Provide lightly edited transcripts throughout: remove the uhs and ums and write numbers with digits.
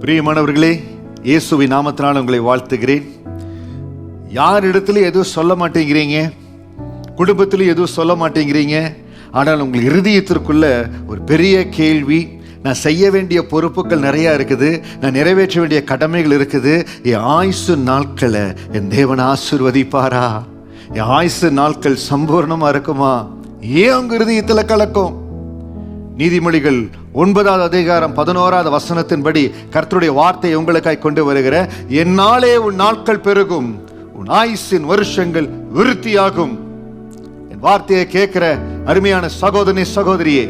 பிரியமானவர்களே, இயேசுவின் நாமத்தினால் உங்களை வாழ்த்துகிறேன். யாரிடத்துலையும் எதுவும் சொல்ல மாட்டேங்கிறீங்க, குடும்பத்திலையும் எதுவும் சொல்ல மாட்டேங்கிறீங்க. ஆனால் உங்கள் இருதயத்திற்குள்ள ஒரு பெரிய கேள்வி, நான் செய்ய வேண்டிய பொறுப்புகள் நிறையா இருக்குது, நான் நிறைவேற்ற வேண்டிய கடமைகள் இருக்குது. என் ஆயுசு நாட்களை என் தேவன் ஆசீர்வதிப்பாரா? என் ஆயுசு நாட்கள் சம்பூர்ணமா இருக்குமா? ஏன் உங்க இருதயத்தில் கலக்கம்? நீதிமொழிகள் 9வது அதிகாரம் 11வது வசனத்தின்படி கர்த்தருடைய வார்த்தையை உங்களுக்காய் கொண்டு வருகிற, என்னாலே உன் நாட்கள் பெருகும், உன் ஆயுசின் வருஷங்கள் விருத்தியாகும். என் வார்த்தையை கேட்கிற அருமையான சகோதரனே, சகோதரியே,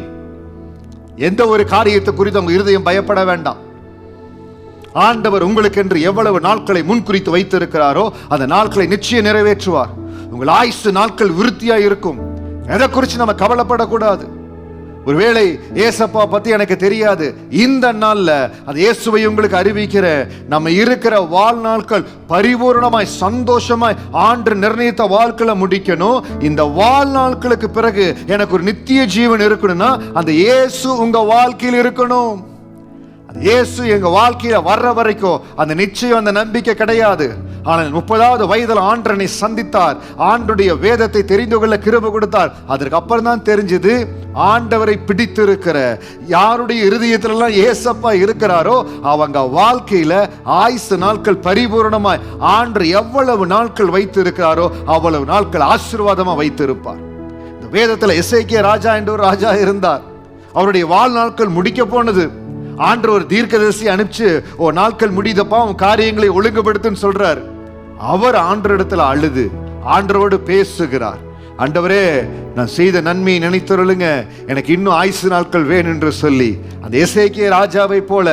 எந்த ஒரு காரியத்தை குறித்து உங்க இருதயம் பயப்பட வேண்டாம். ஆண்டவர் உங்களுக்கென்று எவ்வளவு நாட்களை முன்குறித்து வைத்திருக்கிறாரோ அந்த நாட்களை நிச்சயம் நிறைவேற்றுவார். உங்கள் ஆயுசு நாட்கள் விருத்தியா இருக்கும். எதை குறித்து நம்ம கவலைப்படக்கூடாது. ஒருவேளை ஏசப்பா பத்தி எனக்கு தெரியாது, இந்த நாள்ல அது இயேசுவை உங்களுக்கு அறிவிக்கிற, நம்ம இருக்கிற வாழ்நாட்கள் பரிபூர்ணமாய் சந்தோஷமாய் ஆண்டு நிர்ணயித்த வாழ்க்கையில முடிக்கணும். இந்த வாழ்நாட்களுக்கு பிறகு எனக்கு ஒரு நித்திய ஜீவன் இருக்கணும்னா அந்த இயேசு உங்க வாழ்க்கையில் இருக்கணும். இயேசு எங்க வாழ்க்கையில வர்ற வரைக்கும் அந்த நிச்சயம், அந்த நம்பிக்கை கிடையாது. ஆனால் 30வது வயதில் ஆண்டவனை சந்தித்தார், ஆண்டுடைய வேதத்தை தெரிந்து கொள்ள கிருபை கொடுத்தார். அதற்கு அப்புறம் தான் தெரிஞ்சது, ஆண்டவரை பிடித்திருக்கிற யாருடைய இருதயத்திலெல்லாம் ஏசப்பா இருக்கிறாரோ அவங்க வாழ்க்கையில ஆயுசு நாட்கள் பரிபூர்ணமாய் ஆண்டு எவ்வளவு நாட்கள் வைத்து இருக்கிறாரோ அவ்வளவு நாட்கள் ஆசீர்வாதமா வைத்திருப்பார். இந்த வேதத்துல எசேக்கியா ராஜா என்ற ஒரு ராஜா இருந்தார். அவருடைய வாழ்நாட்கள் முடிக்க போனது. ஆண்டவர் ஒரு தீர்க்கதரிசி அனுப்பிச்சு, ஓ நாட்கள் முடிதப்பா, உன் காரியங்களை ஒழுங்குபடுத்துன்னு சொல்றார். அவர் ஆண்டவரிடத்துல அழுது ஆண்டவரோடு பேசுகிறார். ஆண்டவரே, நான் செய்த நன்மையை நினைத்தருளுங்க, எனக்கு இன்னும் ஆயுசு நாட்கள் வேணும் என்று சொல்லி அந்த எசேக்கியா ராஜாவை போல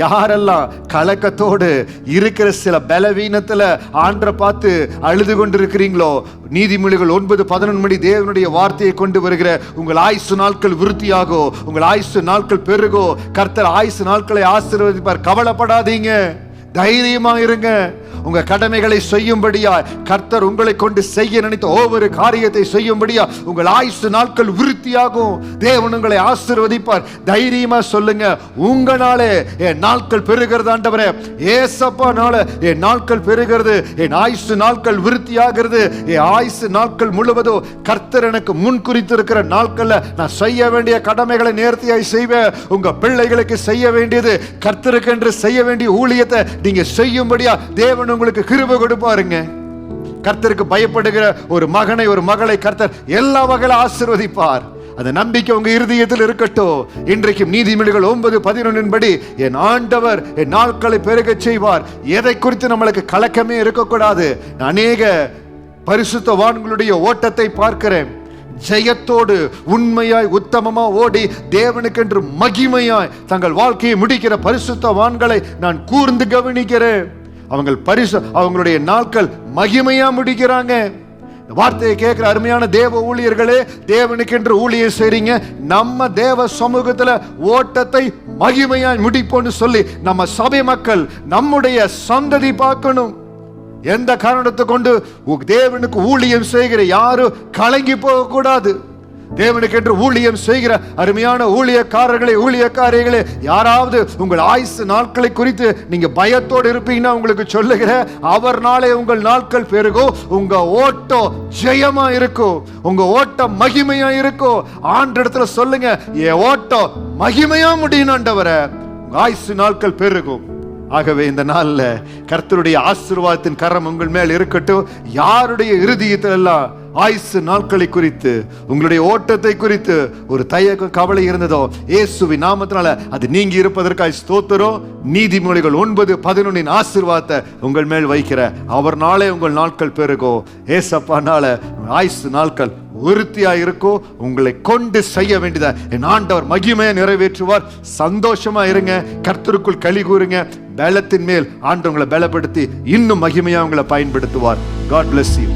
யாரெல்லாம் கலக்கத்தோடு இருக்கிற சில பலவீனத்துல ஆண்டரை பார்த்து அழுது கொண்டிருக்கிறீங்களோ, நீதிமொழிகள் 9:11 தேவனுடைய வார்த்தையை கொண்டு வருகிற, உங்கள் ஆயுசு நாட்கள் விருத்தியாகோ, உங்கள் ஆயுசு நாட்கள் பெருகோ, கர்த்தர் ஆயுசு நாட்களை ஆசீர்வதிப்பார். கவலைப்படாதீங்க, தைரியமா இருங்க. உங்க கடமைகளை செய்யும்படியா கர்த்தர் உங்களை கொண்டு செய்ய நினைத்த ஒவ்வொரு காரியத்தை செய்யும்படியா உங்கள் ஆயுசு நாட்கள் விருத்தியாகும். தேவன் உங்களை ஆசீர்வதிப்பார். தைரியமா சொல்லுங்க, உங்களாலே என் நாட்கள் பெருகிறது ஆண்டவரே, ஏசப்பானால என் நாட்கள் பெருகிறது, என் ஆயுசு நாட்கள் விருத்தியாகிறது. என் ஆயுசு நாட்கள் முழுவதும் கர்த்தர் எனக்கு முன் குறித்திருக்கிற நாட்கள்ல நான் செய்ய வேண்டிய கடமைகளை நேர்த்தியாய் செய்வேன். உங்க பிள்ளைகளுக்கு செய்ய வேண்டியது, கர்த்தருக்கு என்று செய்ய வேண்டிய ஊழியத்தை நீங்க செய்யும்படியா தேவன் உங்களுக்கு கிருபை கொடுப்பாருங்க. கர்த்தருக்கு பயப்படுகிற ஒரு மகனை, ஒரு மகளை கர்த்தர் எல்லா வகையிலும் ஆசீர்வதிப்பார். அந்த நம்பிக்கை உங்க இருதயத்தில் இருக்கட்டும். இன்றைக்கு நீதிமொழிகள் 9:11 படி என் ஆண்டவர் என் நாட்களை பெருகச் செய்வார். எதை குறித்து நம்மளுக்கு கலக்கமே இருக்கக்கூடாது. அநேக பரிசுத்தவான்களுடைய ஓட்டத்தை பார்க்கிறேன். ஜெயத்தோடு உண்மையாய் உத்தமமா ஓடி தேவனுக்கென்று மகிமையாய் தங்கள் வாழ்க்கையை முடிக்கிற பரிசுத்தவான்களை நான் கூர்ந்து கவனிக்கிறேன். அவங்களுடைய நாட்கள் மகிமையா முடிக்கிறாங்க. வார்த்தையை கேட்கிற அருமையான தேவ ஊழியர்களே, தேவனுக்கென்று ஊழியம் செய்றீங்க. நம்ம தேவ சமூகத்துல ஓட்டத்தை மகிமையாய் முடிப்போன்னு சொல்லி நம்ம சபை மக்கள், நம்முடைய சந்ததி பார்க்கணும். எந்த காரணத்தை கொண்டு தேவனுக்கு ஊழியம் செய்கிற யாரும் கலங்கி போக கூடாது. தேவனுக்கு என்று ஊழியம் செய்கிற அருமையான ஊழியக்காரர்களே, ஊழியக்காரிகளே, யாராவது உங்கள் ஆயுசு நாட்களை குறித்து நீங்க பயத்தோடு இருப்பீங்கன்னா உங்களுக்கு சொல்லுகிற, அவர்னாலே உங்கள் நாட்கள் பெருகும், உங்க ஓட்டம் ஜெயமா இருக்கும், உங்க ஓட்டம் மகிமையா இருக்கும். ஆண்டவரிடத்துல சொல்லுங்க, என் ஓட்டம் மகிமையா முடியும் ஆண்டவரே, உங்க ஆயுசு நாட்கள் பெருகும். ஆகவே இந்த நாள்ல கர்த்தருடைய ஆசீர்வாதத்தின் கரம் உங்கள் மேல் இருக்கட்டும். யாருடைய இருதயத்தில் எல்லாம் ஆயுசு நாட்களை குறித்து, உங்களுடைய ஓட்டத்தை குறித்து ஒரு தயக்கம், கவலை இருந்ததோ, இயேசுவின் நாமத்தினால அது நீங்கி இருப்பதற்காக ஸ்தோத்திரம். நீதிமொழிகள் 9:11 ஆசீர்வாதத்தை உங்கள் மேல் வைக்கிற, அவர்னாலே உங்கள் நாட்கள் பெருகோ, ஏசப்பானால ஆயுசு நாட்கள் விருத்தியா இருக்கோ. உங்களை கொண்டு செய்ய வேண்டியதை என் ஆண்டவர் மகிமையை நிறைவேற்றுவார். சந்தோஷமா இருங்க, கர்த்தருக்குள் களி கூறுங்க. பலத்தின் மேல் ஆண்டவங்களை பலப்படுத்தி இன்னும் மகிமையா உங்களை பயன்படுத்துவார். God bless you.